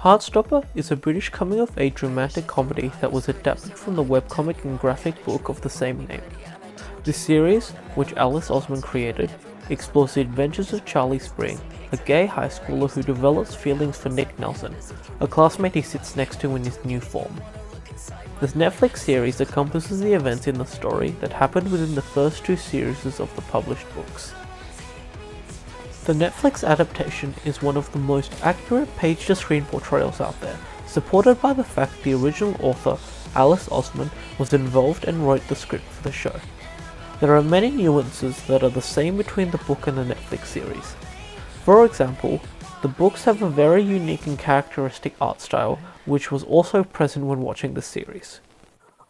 Heartstopper is a British coming-of-age romantic comedy that was adapted from the webcomic and graphic book of the same name. This series, which Alice Osman created, explores the adventures of Charlie Spring, a gay high schooler who develops feelings for Nick Nelson, a classmate he sits next to in his new form. This Netflix series encompasses the events in the story that happened within the first two series of the published books. The Netflix adaptation is one of the most accurate page-to-screen portrayals out there, supported by the fact the original author, Alice Osman, was involved and wrote the script for the show. There are many nuances that are the same between the book and the Netflix series. For example, the books have a very unique and characteristic art style, which was also present when watching the series.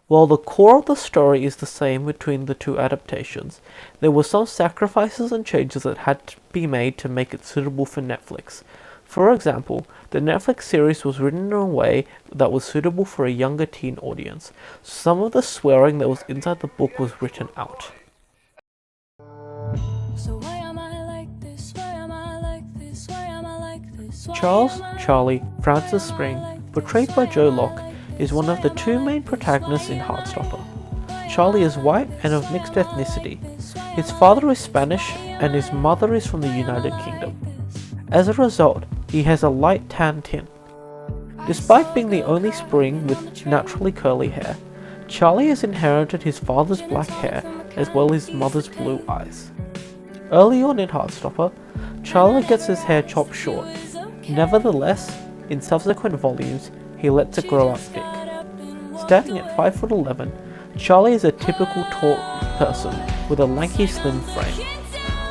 While the core of the story is the same between the two adaptations, there were some sacrifices and changes that had to be made to make it suitable for Netflix. For example, the Netflix series was written in a way that was suitable for a younger teen audience. Some of the swearing that was inside the book was written out. Charles Charlie Francis Spring, portrayed by Joe Locke, is one of the two main protagonists in Heartstopper. Charlie is white and of mixed ethnicity. His father is Spanish and his mother is from the United Kingdom. As a result, he has a light tan tint. Despite being the only Spring with naturally curly hair, Charlie has inherited his father's black hair as well as his mother's blue eyes. Early on in Heartstopper, Charlie gets his hair chopped short. Nevertheless, in subsequent volumes, he lets it grow out thick. Standing at 5'11", Charlie is a typical tall person with a lanky slim frame.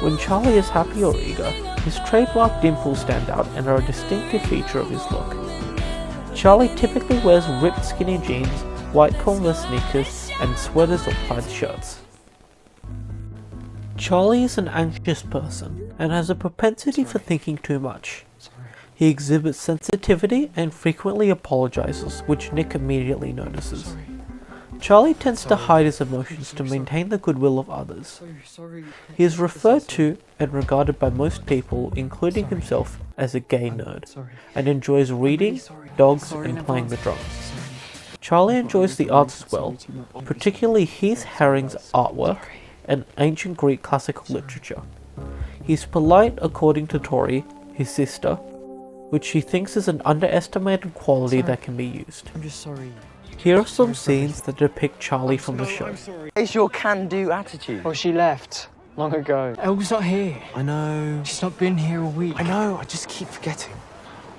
When Charlie is happy or eager, his trademark dimples stand out and are a distinctive feature of his look. Charlie typically wears ripped skinny jeans, white Converse sneakers, and sweaters or plaid shirts. Charlie is an anxious person and has a propensity for thinking too much. He exhibits sensitivity and frequently apologizes, which Nick immediately notices. Charlie tends to hide his emotions to maintain the goodwill of others. He is referred to and regarded by most people, including himself, as a gay nerd, and enjoys reading, dogs, and playing the drums. Charlie enjoys the arts as well, particularly Heath Herring's artwork and ancient Greek classical literature. He's polite according to Tori, his sister, which she thinks is an underestimated quality that can be used. I'm just sorry. Here are some scenes that depict Charlie from the show. It's your can-do attitude. Well, she left long ago. Elle's not here. I know. She's not been here a week. I know, I just keep forgetting.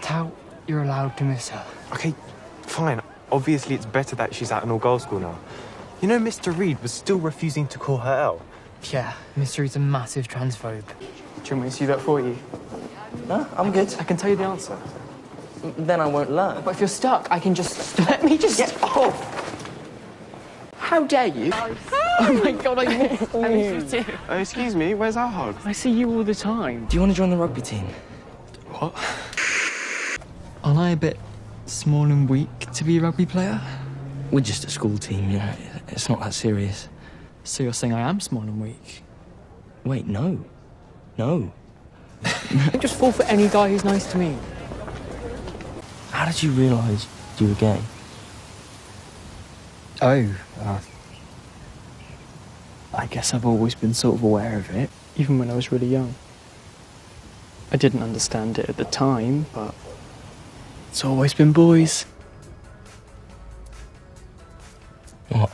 Tao, you're allowed to miss her. Okay, fine. Obviously it's better that she's at an all-girls school now. You know Mr. Reed was still refusing to call her Elle. Yeah, Mr. Reed's a massive transphobe. Do you want me to do that for you? No, I'm good. I can tell you the answer. Then I won't learn. But if you're stuck, I can just... Let me just... Get off! How dare you? Oh my God, I miss you. I miss you too. Excuse me, where's our hug? I see you all the time. Do you want to join the rugby team? What? Aren't I a bit small and weak to be a rugby player? We're just a school team, you know. It's not that serious. So you're saying I am small and weak? Wait, no. No. I just fall for any guy who's nice to me. How did you realise you were gay? Oh, I guess I've always been sort of aware of it, even when I was really young. I didn't understand it at the time, but it's always been boys. What?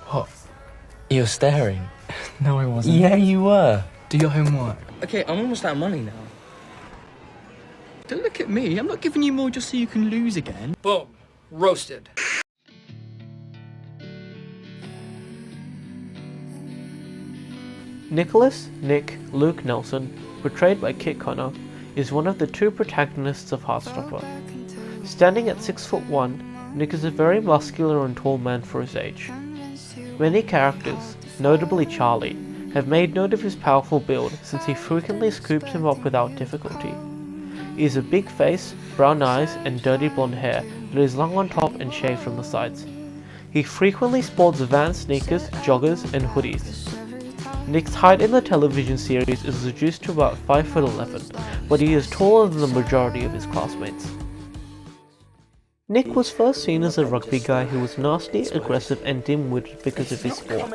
What? You're staring. No, I wasn't. Yeah, you were. Do your homework. Okay, I'm almost out of money now. Don't look at me. I'm not giving you more just so you can lose again. Boom. Roasted. Nicholas Nick Luke Nelson, portrayed by Kit Connor, is one of the two protagonists of Heartstopper. Standing at 6'1", Nick is a very muscular and tall man for his age. Many characters, notably Charlie, have made note of his powerful build since he frequently scoops him up without difficulty. He has a big face, brown eyes, and dirty blonde hair that is long on top and shaved from the sides. He frequently sports Vans sneakers, joggers, and hoodies. Nick's height in the television series is reduced to about 5'11", but he is taller than the majority of his classmates. Nick was first seen as a rugby guy who was nasty, aggressive and dim-witted because of his sport.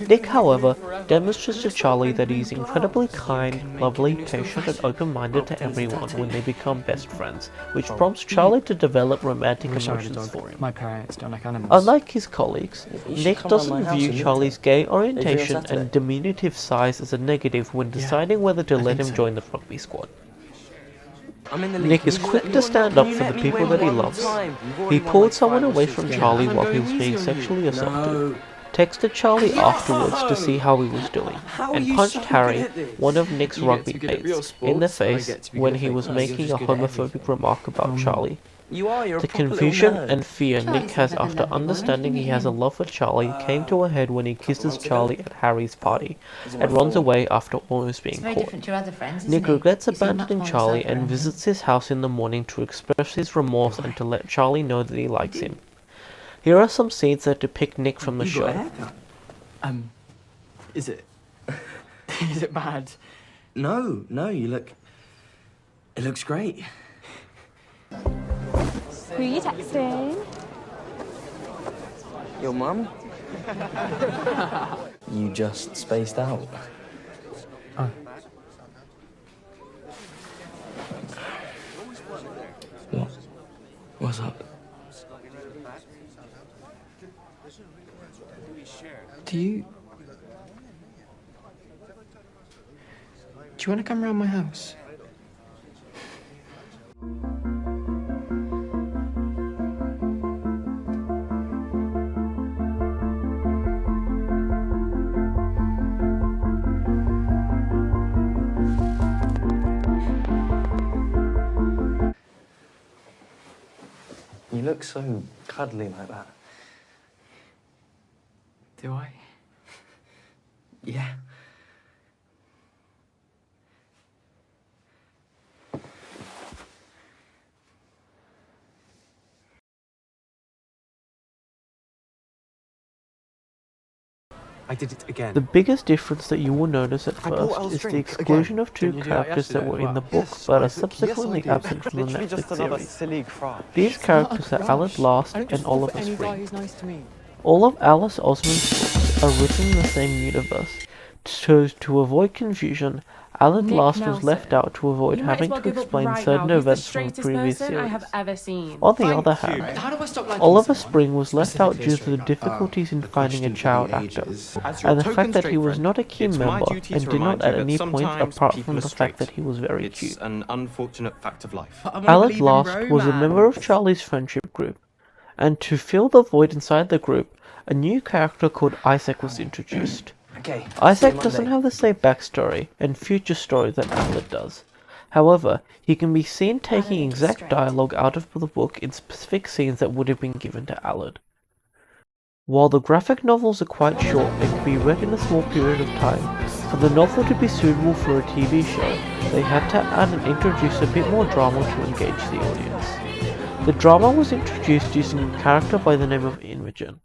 Nick, however, demonstrates to Charlie that he is incredibly kind, lovely, patient and open-minded to everyone when they become best friends, which prompts Charlie to develop romantic emotions for him. My parents don't like animals. Unlike his colleagues, Nick doesn't view Charlie's gay orientation and diminutive size as a negative when deciding whether to let him join the rugby squad. Nick is quick to stand up for the people that he loves. He pulled someone away from Charlie while he was being sexually assaulted, texted Charlie afterwards to see how he was doing, and punched Harry, one of Nick's rugby mates, in the face when he was making a homophobic remark about Charlie. The confusion and fear Nick has after understanding he has a love for Charlie came to a head when he kisses Charlie at Harry's party and runs away after almost being caught. Nick regrets abandoning Charlie and visits his house in the morning to express his remorse and to let Charlie know that he likes him. Here are some scenes that depict Nick from the show. Is it? Is it bad? No, you look... It looks great. Who are you texting? Your mum? You just spaced out. Oh. What? What's up? Do you want to come around my house? You look so cuddly like that. Do I? Yeah. I did it again. The biggest difference that you will notice at I bought first Elle's is the drink exclusion again. of two Didn't you do that characters that yesterday were as in the well? book Yes, but I are did. subsequently Yes, I did. absent from the Literally just Netflix another series. silly cry. These characters are Alec Last and Oliver Spring. All of Alice Osman's books are written in the same universe. So, to avoid confusion, Alec Last was left out to avoid having to explain certain events from the previous series. On the other hand, Oliver Spring was left out due to the difficulties in finding a child actor, and the fact that he was not a key member and did not at any point apart from the fact that he was very cute. It's an unfortunate fact of life. Alec Last was a member of Charlie's friendship group, and to fill the void inside the group, a new character called Isaac was introduced. Okay. Isaac doesn't have the same backstory and future story that Alec does. However, he can be seen taking exact dialogue out of the book in specific scenes that would have been given to Alec. While the graphic novels are quite short and can be read in a small period of time, for the novel to be suitable for a TV show, they had to add and introduce a bit more drama to engage the audience. The drama was introduced using a character by the name of Imogen.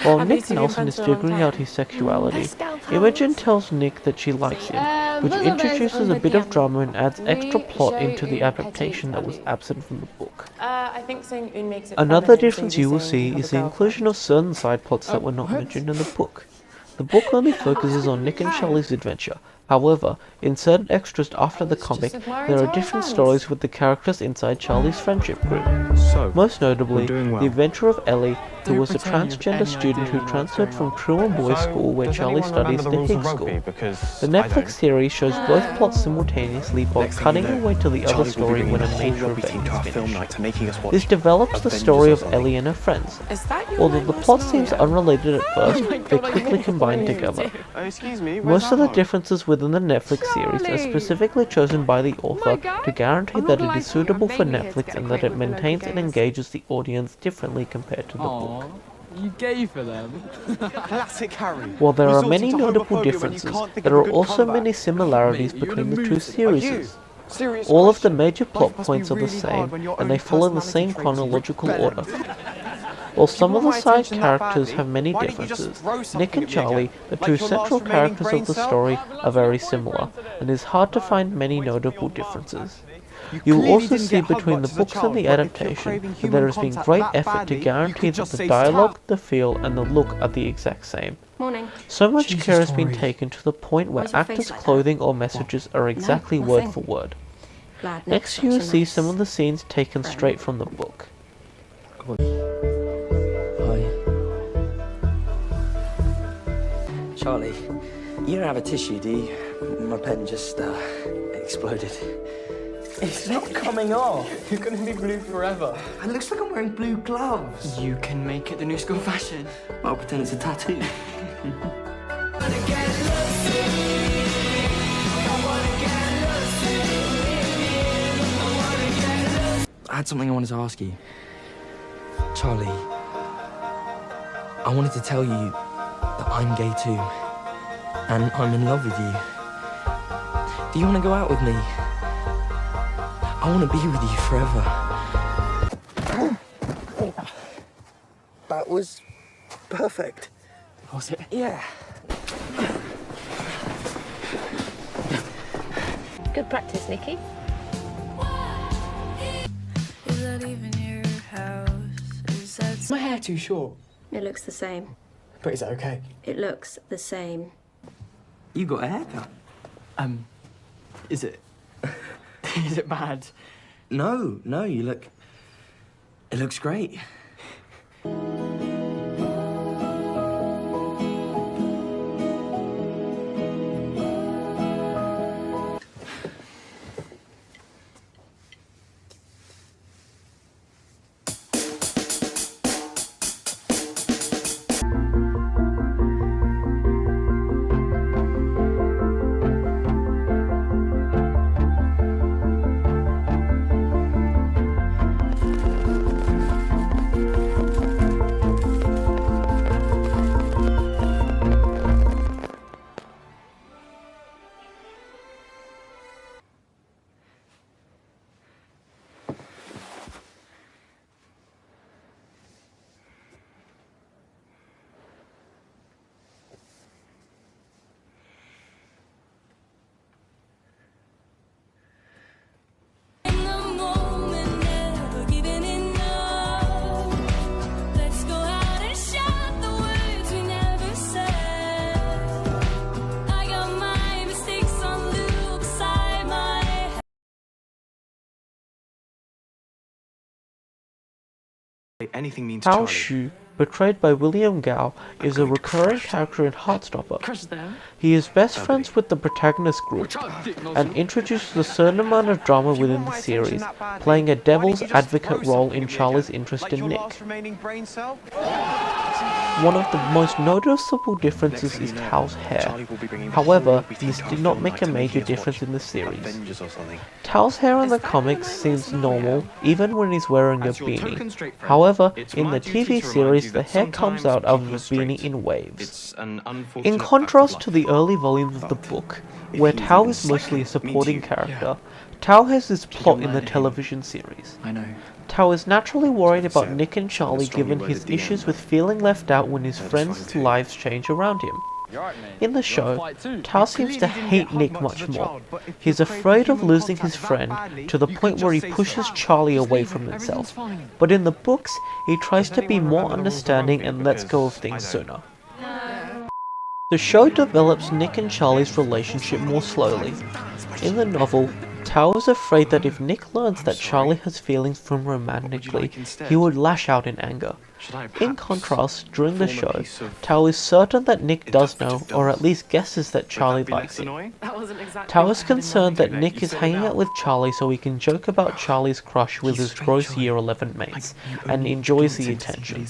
While Nick Nelson is figuring out his sexuality, Imogen tells Nick that she likes him, which introduces a bit of drama and adds extra plot into the adaptation that was absent from the book. Another difference you will see is the inclusion of certain side plots that were not mentioned in the book. The book only focuses on Nick and Charlie's adventure. However, in certain extras after the comic, there are different stories with the characters inside Charlie's friendship group. Most notably, the adventure of Ellie, who was a transgender student who transferred from Truman Boys School where Charlie studies to Higgs School. The Netflix series shows both plots simultaneously while cutting away to the other story when a major event is finished. This develops the story of Ellie and her friends. Although the plot seems unrelated at first, they quickly combine together. Most of the differences within the Netflix series are specifically chosen by the author to guarantee that it is suitable for Netflix and that it maintains and engages the audience differently compared to the book. You gay for them? Classic Harry. While there are many notable differences, there are also many similarities between the two series. All of the major plot points are the same, and they follow the same chronological order. While some of People the my side attention that characters badly, have many why don't you just differences, throw something Nick and at me again? Charlie, the Like two your last central remaining characters brain of the cell? story, are very similar, and it is hard to find many Wait for notable your differences. You You will clearly also didn't see get hugged between the much as a books and child, the but if you're adaptation craving that there human has been contact great that effort to badly, you guarantee could that just the say dialogue, tap. the feel, and the look are the exact same. Morning. So much Jesus, care has been Tori. taken to the point where Why's your face actors' like that? clothing or messages are exactly word nothing. for word. Glad Nick's Next such you a will see nice some of the scenes taken friend. straight from the book. Hi. Charlie, you don't have a tissue, do you? My pen just exploded. It's not coming off. You're gonna be blue forever. It looks like I'm wearing blue gloves. You can make it the new school fashion. I'll pretend it's a tattoo. I had something I wanted to ask you. Charlie, I wanted to tell you that I'm gay too. And I'm in love with you. Do you want to go out with me? I want to be with you forever. That was perfect. Was it? Yeah. Good practice, Nikki. Is that even your house? Is that Is my hair too short? It looks the same. But is that okay? It looks the same. You got a haircut? Is it? Is it bad? No, you look... It looks great. in the moment, never giving enough? Let's go out and shout the words we never said. I got my mistakes on loop beside my head. Anything means Hao Charlie. Shu, portrayed by William Gao, is a recurring character in Heartstopper. Crush there. He is best friends with the protagonist group and introduces a certain amount of drama within the series, playing a devil's advocate role in Charlie's interest in Nick. One of the most noticeable differences is Tao's hair. However, this did not make a major difference in the series. Tao's hair in the comics seems normal even when he's wearing a beanie. However, in the TV series, the hair comes out of the beanie in waves. In contrast to the early volumes of the book, where Tao is mostly a supporting character, Tao has this plot in the television series. I know. Tao is naturally worried about Nick and Charlie given his issues with feeling left out when his friends' lives change around him. In the show, Tao seems to hate Nick much more. He's afraid of losing his friend to the point where he pushes Charlie away from himself. But in the books, he tries to be more understanding and lets go of things sooner. The show develops Nick and Charlie's relationship more slowly. In the novel, Tao is afraid that if Nick learns that Charlie has feelings for him romantically, he would lash out in anger. In contrast, during the show, Tao is certain that Nick does know, or at least guesses that Charlie likes him. Tao is concerned that Nick is hanging out with Charlie so he can joke about Charlie's crush with his gross Year 11 mates, and enjoys the attention.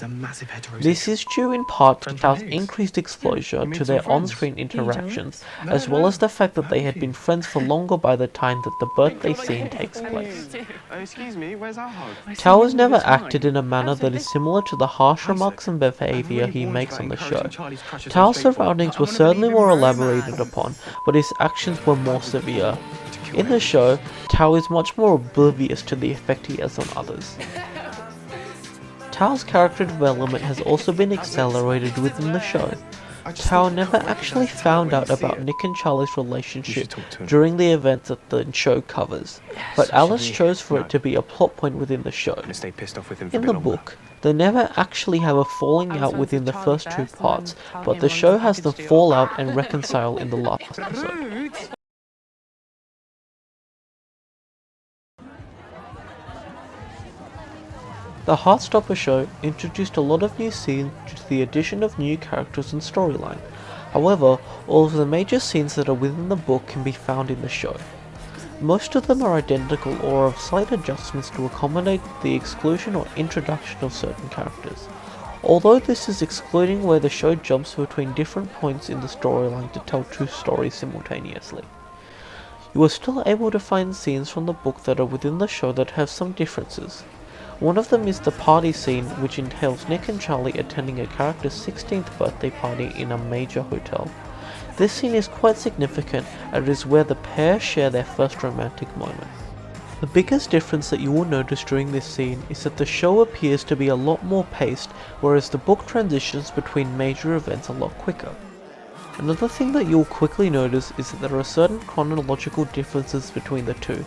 This is due in part to Tao's increased exposure to their on-screen interactions, as well as the fact that they had been friends for longer by the time that the birthday scene takes place. Excuse me, where's our hug? Tao has never acted in a manner that is similar to the harsh remarks and behaviour he makes on the show. Tao's surroundings were certainly more elaborated upon, but his actions were more severe. In the show, Tao is much more oblivious to the effect he has on others. Tao's character development has also been accelerated within the show. Tao never actually found out about Nick and Charlie's relationship during the events that the show covers, but Alice chose for it to be a plot point within the show. Stay pissed off with him for a In bit the longer. book, they never actually have a falling out within the first two parts, but the show has them fall out and reconcile in the last episode. The Heartstopper show introduced a lot of new scenes due to the addition of new characters and storyline. However, all of the major scenes that are within the book can be found in the show. Most of them are identical or have slight adjustments to accommodate the exclusion or introduction of certain characters. Although this is excluding where the show jumps between different points in the storyline to tell two stories simultaneously. You are still able to find scenes from the book that are within the show that have some differences. One of them is the party scene, which entails Nick and Charlie attending a character's 16th birthday party in a major hotel. This scene is quite significant, and it is where the pair share their first romantic moment. The biggest difference that you will notice during this scene is that the show appears to be a lot more paced, whereas the book transitions between major events a lot quicker. Another thing that you'll quickly notice is that there are certain chronological differences between the two.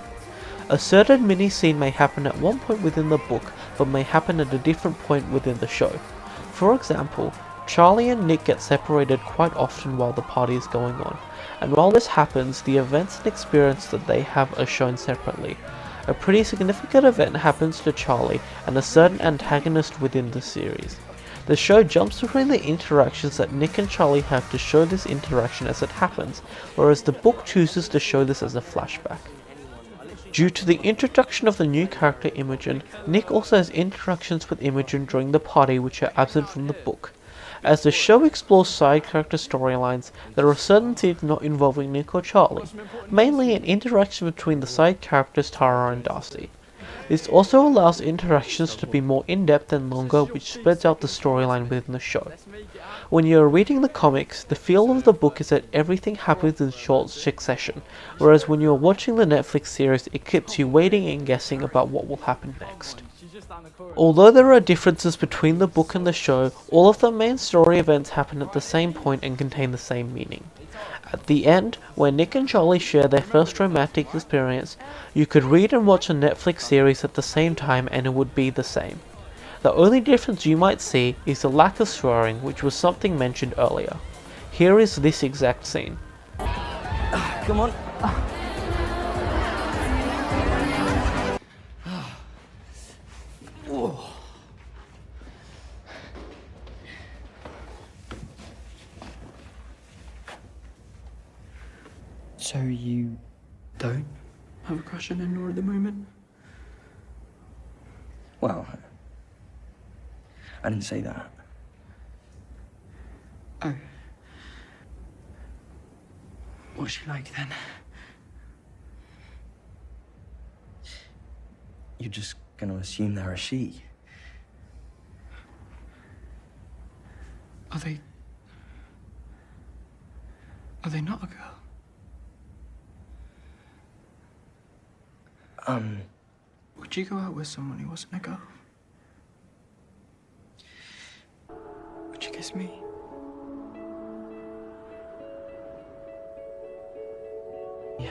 A certain mini-scene may happen at one point within the book, but may happen at a different point within the show. For example, Charlie and Nick get separated quite often while the party is going on, and while this happens, the events and experience that they have are shown separately. A pretty significant event happens to Charlie and a certain antagonist within the series. The show jumps between the interactions that Nick and Charlie have to show this interaction as it happens, whereas the book chooses to show this as a flashback. Due to the introduction of the new character Imogen, Nick also has interactions with Imogen during the party which are absent from the book. As the show explores side character storylines, there are certain scenes not involving Nick or Charlie, mainly an interaction between the side characters Tara and Darcy. This also allows interactions to be more in-depth and longer, which spreads out the storyline within the show. When you are reading the comics, the feel of the book is that everything happens in short succession, whereas when you are watching the Netflix series, it keeps you waiting and guessing about what will happen next. Although there are differences between the book and the show, all of the main story events happen at the same point and contain the same meaning. At the end, where Nick and Charlie share their first romantic experience, you could read and watch a Netflix series at the same time and it would be the same. The only difference you might see is the lack of swearing, which was something mentioned earlier. Here is this exact scene. Come on. So you don't have a crush on Eleanor at the moment? Well, I didn't say that. Oh. What's she like then? You're just gonna assume they're a she. Are they not a girl? Would you go out with someone who wasn't a girl? Would you kiss me? Yeah.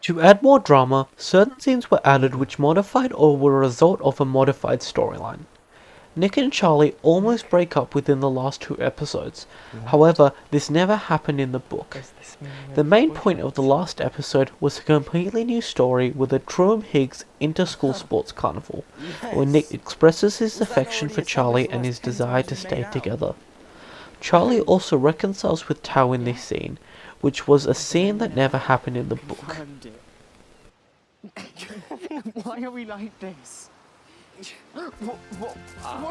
To add more drama, certain scenes were added which modified or were a result of a modified storyline. Nick and Charlie almost break up within the last 2 episodes. However, this never happened in the book. The main point of the last episode was a completely new story with a Truum Higgs inter-school sports carnival, where Nick expresses his affection for Charlie and his desire to stay together. Charlie also reconciles with Tao in this scene, which was a scene that never happened in the book. Why are we like this? What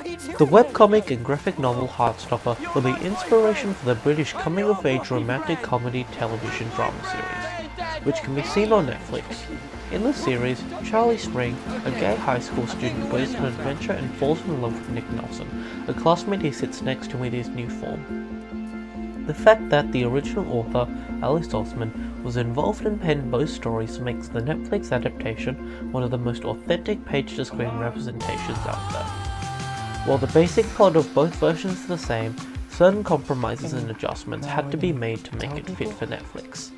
are you doing? The webcomic and graphic novel Heartstopper were the inspiration for the British coming-of-age romantic comedy television drama series. which can be seen on Netflix. In the series, Charlie Spring, a gay high school student, goes on an adventure and falls in love with Nick Nelson, a classmate he sits next to in his new form. The fact that the original author, Alice Oseman, was involved and penned both stories makes the Netflix adaptation one of the most authentic page-to-screen representations out there. While the basic plot of both versions is the same, certain compromises and adjustments had to be made to make it fit for Netflix.